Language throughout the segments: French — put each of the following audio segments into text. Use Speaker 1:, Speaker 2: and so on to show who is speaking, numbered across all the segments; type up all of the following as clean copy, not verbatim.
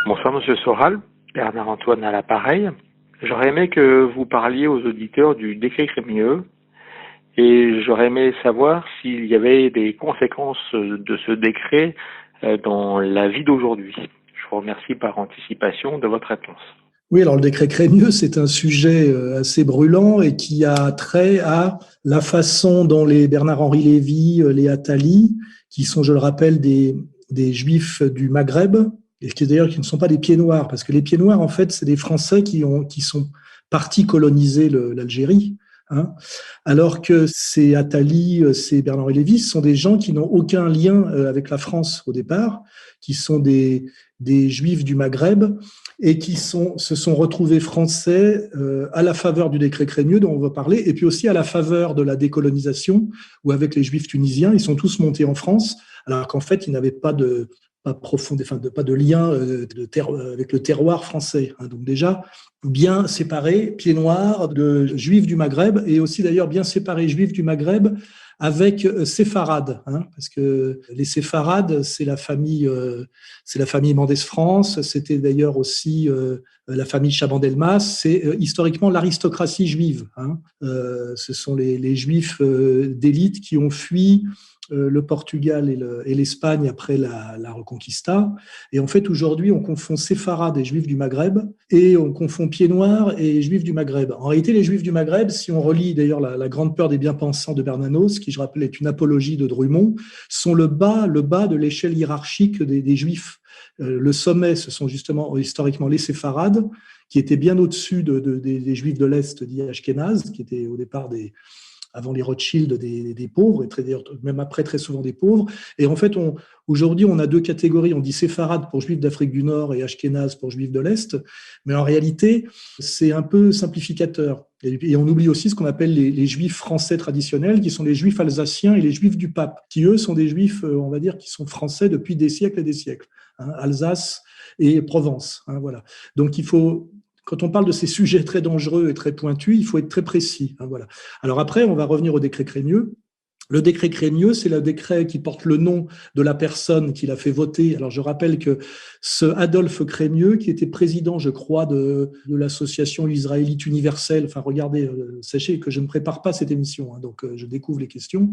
Speaker 1: Bonsoir Monsieur Soral, Bernard-Antoine à l'appareil. J'aurais aimé que vous parliez aux auditeurs du décret Crémieux et j'aurais aimé savoir s'il y avait des conséquences de ce décret dans la vie d'aujourd'hui. Je vous remercie par anticipation de votre réponse.
Speaker 2: Oui, alors le décret Crémieux, c'est un sujet assez brûlant et qui a trait à la façon dont les Bernard-Henri Lévy, les Attali, qui sont, je le rappelle, des Juifs du Maghreb, et qui d'ailleurs qui ne sont pas des pieds noirs, parce que les pieds noirs, en fait, c'est des Français qui sont partis coloniser l'Algérie, hein, alors que ces Attali, ces Bernard-Henri Lévy, ce sont des gens qui n'ont aucun lien avec la France au départ, qui sont des Juifs du Maghreb et se sont retrouvés français à la faveur du décret Crémieux dont on va parler, et puis aussi à la faveur de la décolonisation, où avec les Juifs tunisiens, ils sont tous montés en France, alors qu'en fait, ils n'avaient pas de lien avec le terroir français. Hein. Donc déjà, bien séparés, pieds noirs, de Juifs du Maghreb, et aussi d'ailleurs bien séparés Juifs du Maghreb avec séfarades, hein, parce que les séfarades, c'est la famille Mendès France, c'était d'ailleurs aussi la famille Chaban-Delmas, c'est historiquement l'aristocratie juive. Hein. Ce sont les juifs d'élite qui ont fui le Portugal et l'Espagne après la Reconquista. Et en fait, aujourd'hui, on confond séfarades et juifs du Maghreb, et on confond pieds noirs et juifs du Maghreb. En réalité, les juifs du Maghreb, si on relit d'ailleurs la grande peur des bien-pensants de Bernanos, qui je rappelle est une apologie de Drummond, sont le bas de l'échelle hiérarchique des juifs. Le sommet, ce sont justement historiquement les séfarades, qui étaient bien au-dessus des juifs de l'Est dits Ashkénazes, qui étaient au départ avant les Rothschild, des pauvres, et même après très souvent des pauvres. Et en fait, aujourd'hui, on a deux catégories. On dit séfarades pour juifs d'Afrique du Nord et ashkénazes pour juifs de l'Est. Mais en réalité, c'est un peu simplificateur. Et on oublie aussi ce qu'on appelle les juifs français traditionnels, qui sont les juifs alsaciens et les juifs du pape, qui eux sont des juifs, on va dire, qui sont français depuis des siècles et des siècles. Hein, Alsace et Provence. Hein, voilà. Donc quand on parle de ces sujets très dangereux et très pointus, il faut être très précis. Hein, voilà. Alors après, on va revenir au décret Crémieux. Le décret Crémieux, c'est le décret qui porte le nom de la personne qui l'a fait voter. Alors, je rappelle que ce Adolphe Crémieux, qui était président, je crois, de l'association israélite universelle, enfin, regardez, sachez que je ne prépare pas cette émission, hein, donc je découvre les questions.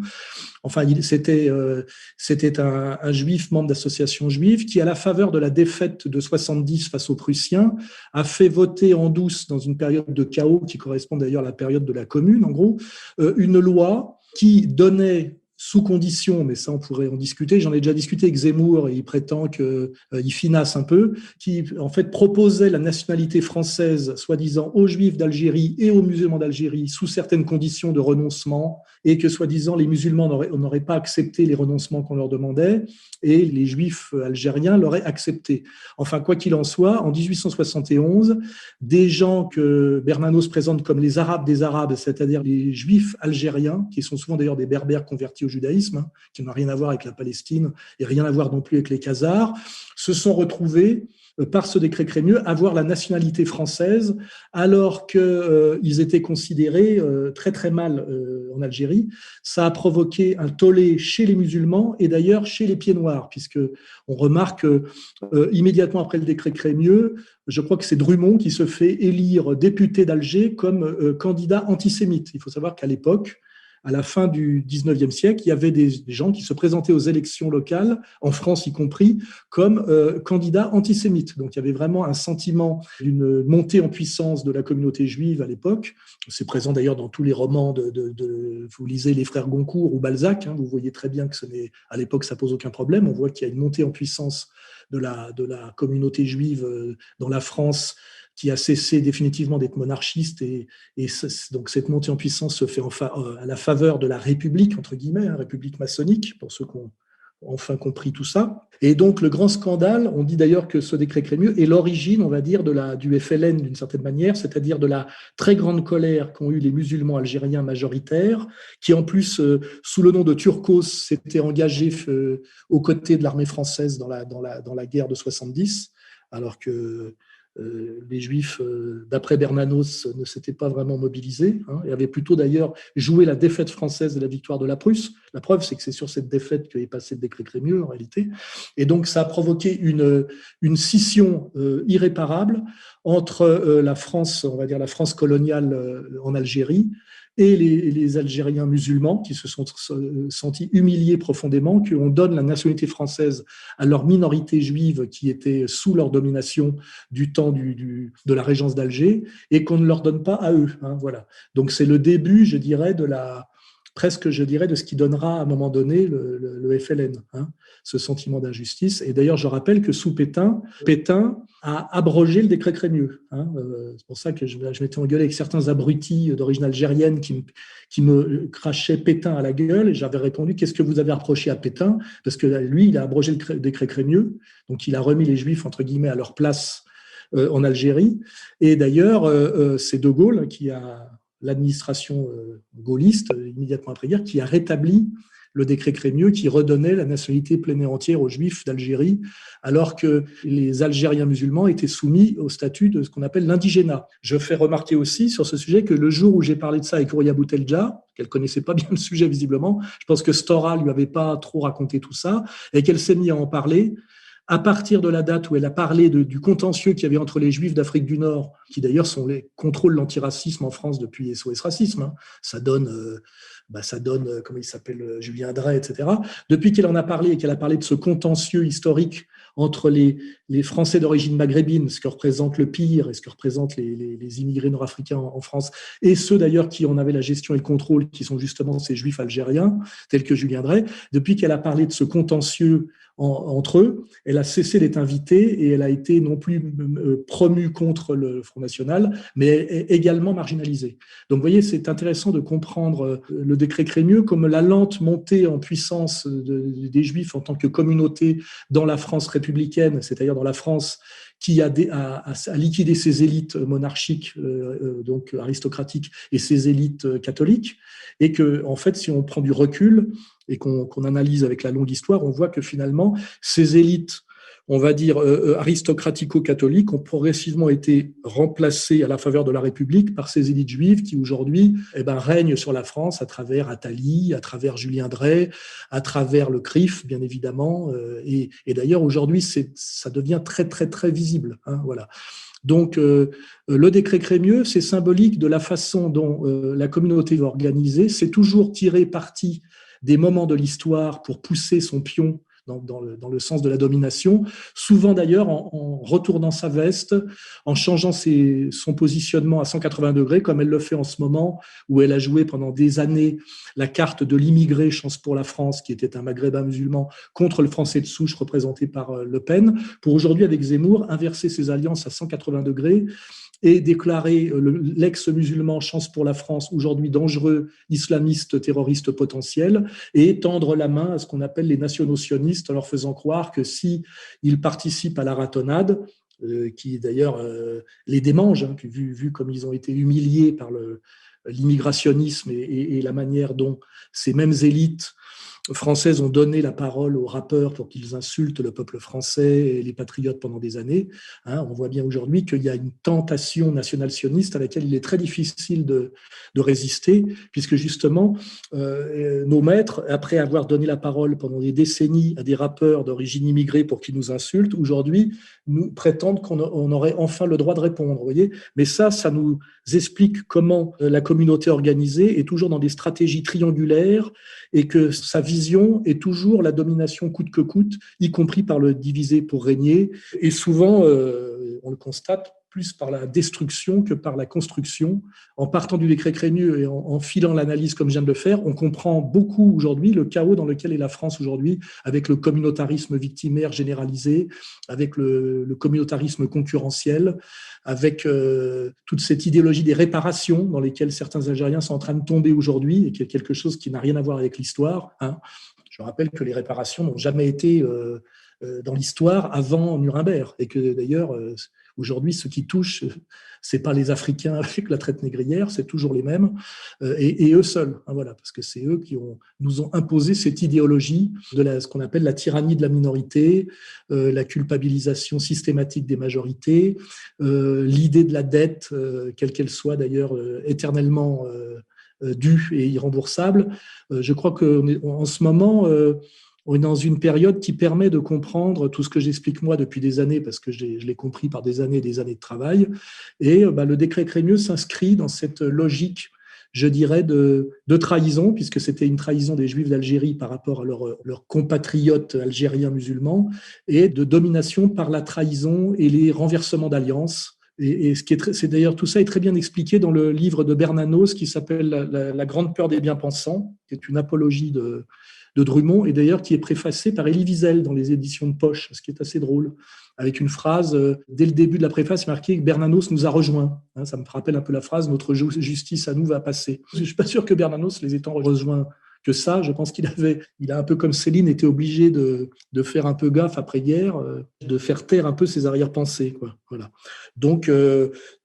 Speaker 2: Enfin, c'était un juif, membre d'association juive, qui, à la faveur de la défaite de 70 face aux Prussiens, a fait voter en douce, dans une période de chaos qui correspond d'ailleurs à la période de la Commune, en gros, une loi qui donnait sous condition, mais ça on pourrait en discuter, j'en ai déjà discuté avec Zemmour et il prétend qu'il finasse un peu, qui en fait proposait la nationalité française, soi-disant aux Juifs d'Algérie et aux musulmans d'Algérie sous certaines conditions de renoncement, et que soi-disant les musulmans n'auraient pas accepté les renoncements qu'on leur demandait et les Juifs algériens l'auraient accepté. Enfin, quoi qu'il en soit, en 1871, des gens que Bernanos présente comme les Arabes des Arabes, c'est-à-dire les Juifs algériens, qui sont souvent d'ailleurs des Berbères convertis au judaïsme, hein, qui n'ont rien à voir avec la Palestine et rien à voir non plus avec les Khazars, se sont retrouvés par ce décret Crémieux, avoir la nationalité française, alors qu'ils étaient considérés très très mal en Algérie. Ça a provoqué un tollé chez les musulmans et d'ailleurs chez les pieds noirs, puisque on remarque immédiatement après le décret Crémieux, je crois que c'est Drummond qui se fait élire député d'Alger comme candidat antisémite. Il faut savoir qu'à l'époque, à la fin du 19e siècle, il y avait des gens qui se présentaient aux élections locales, en France y compris, comme candidats antisémites. Donc il y avait vraiment un sentiment d'une montée en puissance de la communauté juive à l'époque. C'est présent d'ailleurs dans tous les romans vous lisez les frères Goncourt ou Balzac, hein, vous voyez très bien que à l'époque ça pose aucun problème. On voit qu'il y a une montée en puissance de la communauté juive dans la France, qui a cessé définitivement d'être monarchiste, et donc cette montée en puissance se fait à la faveur de la République, entre guillemets, hein, République maçonnique, pour ceux qui ont enfin compris tout ça. Et donc le grand scandale, on dit d'ailleurs que ce décret Crémieux est l'origine, on va dire, du FLN d'une certaine manière, c'est-à-dire de la très grande colère qu'ont eu les musulmans algériens majoritaires, qui en plus, sous le nom de Turcos, s'étaient engagés aux côtés de l'armée française dans la guerre de 70, alors que les Juifs, d'après Bernanos, ne s'étaient pas vraiment mobilisés, et avaient plutôt d'ailleurs joué la défaite française et la victoire de la Prusse. La preuve, c'est que c'est sur cette défaite qu'est passé le décret Crémieux, en réalité. Et donc, ça a provoqué une scission irréparable entre la France, on va dire la France coloniale en Algérie, et les Algériens musulmans qui se sont sentis humiliés profondément, qu'on donne la nationalité française à leur minorité juive qui était sous leur domination du temps de la régence d'Alger, et qu'on ne leur donne pas à eux. Voilà. Donc c'est le début, je dirais, de ce qui donnera à un moment donné le FLN, ce sentiment d'injustice. Et d'ailleurs, je rappelle que sous Pétain a abrogé le décret Crémieux. C'est pour ça que je m'étais engueulé avec certains abrutis d'origine algérienne qui me crachaient Pétain à la gueule, et j'avais répondu: qu'est-ce que vous avez reproché à Pétain? Parce que lui, il a abrogé le décret Crémieux, donc il a remis les Juifs, entre guillemets, à leur place en Algérie. Et d'ailleurs, c'est De Gaulle qui a l'administration gaulliste, immédiatement après-guerre, qui a rétabli le décret Crémieux qui redonnait la nationalité pleine et entière aux Juifs d'Algérie, alors que les Algériens musulmans étaient soumis au statut de ce qu'on appelle l'indigénat. Je fais remarquer aussi sur ce sujet que le jour où j'ai parlé de ça avec Ouria Boutelja, qu'elle connaissait pas bien le sujet visiblement, je pense que Stora lui avait pas trop raconté tout ça, et qu'elle s'est mise à en parler, à partir de la date où elle a parlé du contentieux qu'il y avait entre les Juifs d'Afrique du Nord, qui d'ailleurs contrôlent l'antiracisme en France depuis SOS Racisme, ça donne, comment il s'appelle, Julien Drey, etc. Depuis qu'elle en a parlé et qu'elle a parlé de ce contentieux historique entre les Français d'origine maghrébine, ce que représente le pire et ce que représentent les immigrés nord-africains en France, et ceux d'ailleurs qui en avaient la gestion et le contrôle, qui sont justement ces Juifs algériens, tels que Julien Drey, depuis qu'elle a parlé de ce contentieux entre eux, elle a cessé d'être invitée et elle a été non plus promue contre le Front National, mais également marginalisée. Donc vous voyez, c'est intéressant de comprendre le décret Crémieux comme la lente montée en puissance des Juifs en tant que communauté dans la France républicaine, c'est-à-dire dans la France qui a liquidé ses élites monarchiques, donc aristocratiques, et ses élites catholiques, et que, en fait, si on prend du recul et qu'on analyse avec la longue histoire, on voit que finalement, ces élites, on va dire, aristocratico-catholiques, ont progressivement été remplacées à la faveur de la République par ces élites juives qui, aujourd'hui, règnent sur la France à travers Attali, à travers Julien Drey, à travers le CRIF, bien évidemment. Et d'ailleurs, aujourd'hui, ça devient très, très, très visible. Voilà. Donc, le décret Crémieux, c'est symbolique de la façon dont la communauté va organiser. C'est toujours tirer parti des moments de l'histoire pour pousser son pion dans le sens de la domination, souvent d'ailleurs en retournant sa veste, en changeant son positionnement à 180 degrés, comme elle le fait en ce moment, où elle a joué pendant des années la carte de l'immigré Chance pour la France, qui était un maghrébin musulman, contre le français de souche représenté par Le Pen, pour aujourd'hui, avec Zemmour, inverser ses alliances à 180 degrés et déclarer l'ex-musulman Chance pour la France, aujourd'hui dangereux islamiste terroriste potentiel, et tendre la main à ce qu'on appelle les nationaux-sionistes, en leur faisant croire que s'ils participent à la ratonnade, qui d'ailleurs les démange, vu comme ils ont été humiliés par l'immigrationnisme et la manière dont ces mêmes élites françaises ont donné la parole aux rappeurs pour qu'ils insultent le peuple français et les patriotes pendant des années. On voit bien aujourd'hui qu'il y a une tentation nationale-sioniste à laquelle il est très difficile de résister, puisque justement, nos maîtres, après avoir donné la parole pendant des décennies à des rappeurs d'origine immigrée pour qu'ils nous insultent, aujourd'hui, nous prétendent qu'on aurait enfin le droit de répondre. Vous voyez, mais ça nous explique comment la communauté organisée est toujours dans des stratégies triangulaires et que sa vision est toujours la domination coûte que coûte, y compris par le diviser pour régner. Et souvent, on le constate, plus par la destruction que par la construction. En partant du décret Crémieux et en filant l'analyse comme je viens de le faire, on comprend beaucoup aujourd'hui le chaos dans lequel est la France aujourd'hui, avec le communautarisme victimaire généralisé, avec le communautarisme concurrentiel, avec toute cette idéologie des réparations dans lesquelles certains Algériens sont en train de tomber aujourd'hui et qui est quelque chose qui n'a rien à voir avec l'histoire. Je rappelle que les réparations n'ont jamais été dans l'histoire avant Nuremberg, et que d'ailleurs aujourd'hui ceux qui touchent, c'est pas les Africains avec la traite négrière, c'est toujours les mêmes, et eux seuls, hein, voilà, parce que c'est eux qui nous ont imposé cette idéologie de ce qu'on appelle la tyrannie de la minorité, la culpabilisation systématique des majorités, l'idée de la dette, quelle qu'elle soit d'ailleurs, éternellement due et irremboursable. Je crois qu'en ce moment, on est dans une période qui permet de comprendre tout ce que j'explique moi depuis des années, parce que je l'ai compris par des années et des années de travail. Et le décret Crémieux s'inscrit dans cette logique, je dirais, de trahison, puisque c'était une trahison des Juifs d'Algérie par rapport à leurs compatriotes algériens musulmans, et de domination par la trahison et les renversements d'alliances. Et c'est d'ailleurs, tout ça est très bien expliqué dans le livre de Bernanos qui s'appelle La grande peur des bien-pensants, qui est une apologie de Drummond, et d'ailleurs qui est préfacé par Elie Wiesel dans les éditions de Poche, ce qui est assez drôle, avec une phrase, dès le début de la préface, marquée que Bernanos nous a rejoints. Ça me rappelle un peu la phrase « Notre justice à nous va passer ». Je ne suis pas sûr que Bernanos les étant rejoints que ça. Je pense qu'il a un peu comme Céline, été obligé de faire un peu gaffe après-guerre, de faire taire un peu ses arrière-pensées, quoi. Voilà. Donc,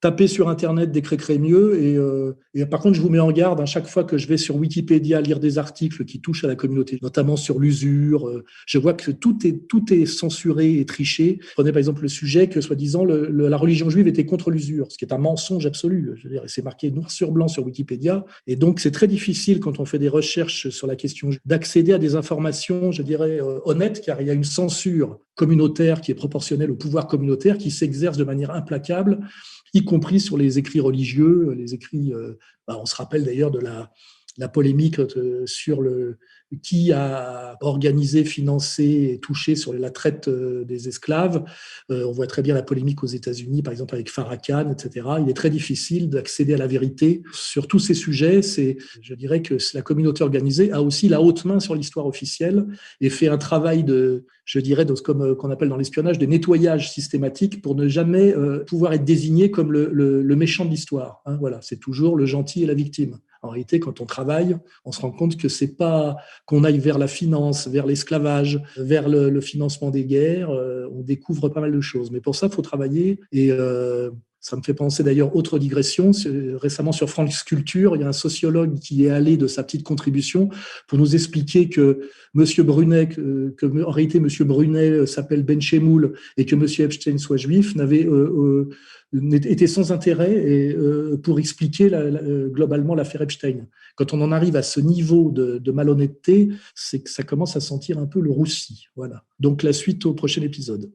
Speaker 2: tapez sur Internet décret Crémieux, et par contre, je vous mets en garde, à chaque fois que je vais sur Wikipédia lire des articles qui touchent à la communauté, notamment sur l'usure, je vois que tout est censuré et triché. Prenez par exemple le sujet que, soi-disant, la religion juive était contre l'usure, ce qui est un mensonge absolu. Je veux dire, c'est marqué noir sur blanc sur Wikipédia, et donc c'est très difficile quand on fait des recherches sur la question d'accéder à des informations, je dirais, honnêtes, car il y a une censure communautaire qui est proportionnelle au pouvoir communautaire qui s'exerce de manière implacable, y compris sur les écrits religieux, les écrits. On se rappelle d'ailleurs de la polémique sur qui a organisé, financé et touché sur la traite des esclaves. On voit très bien la polémique aux États-Unis, par exemple avec Farrakhan, etc. Il est très difficile d'accéder à la vérité sur tous ces sujets. Je dirais que la communauté organisée a aussi la haute main sur l'histoire officielle et fait un travail comme qu'on appelle dans l'espionnage, de nettoyage systématique pour ne jamais pouvoir être désigné comme le méchant de l'histoire. Hein, voilà, c'est toujours le gentil et la victime. En réalité, quand on travaille, on se rend compte que c'est pas qu'on aille vers la finance, vers l'esclavage, vers le financement des guerres. On découvre pas mal de choses. Mais pour ça, il faut travailler. Et ça me fait penser d'ailleurs, autre digression, récemment sur France Culture, il y a un sociologue qui est allé de sa petite contribution pour nous expliquer que Monsieur Brunet, en réalité Monsieur Brunet s'appelle Ben Chemoul et que Monsieur Epstein soit juif, était sans intérêt pour expliquer globalement l'affaire Epstein. Quand on en arrive à ce niveau de malhonnêteté, c'est que ça commence à sentir un peu le roussi. Voilà. Donc la suite au prochain épisode.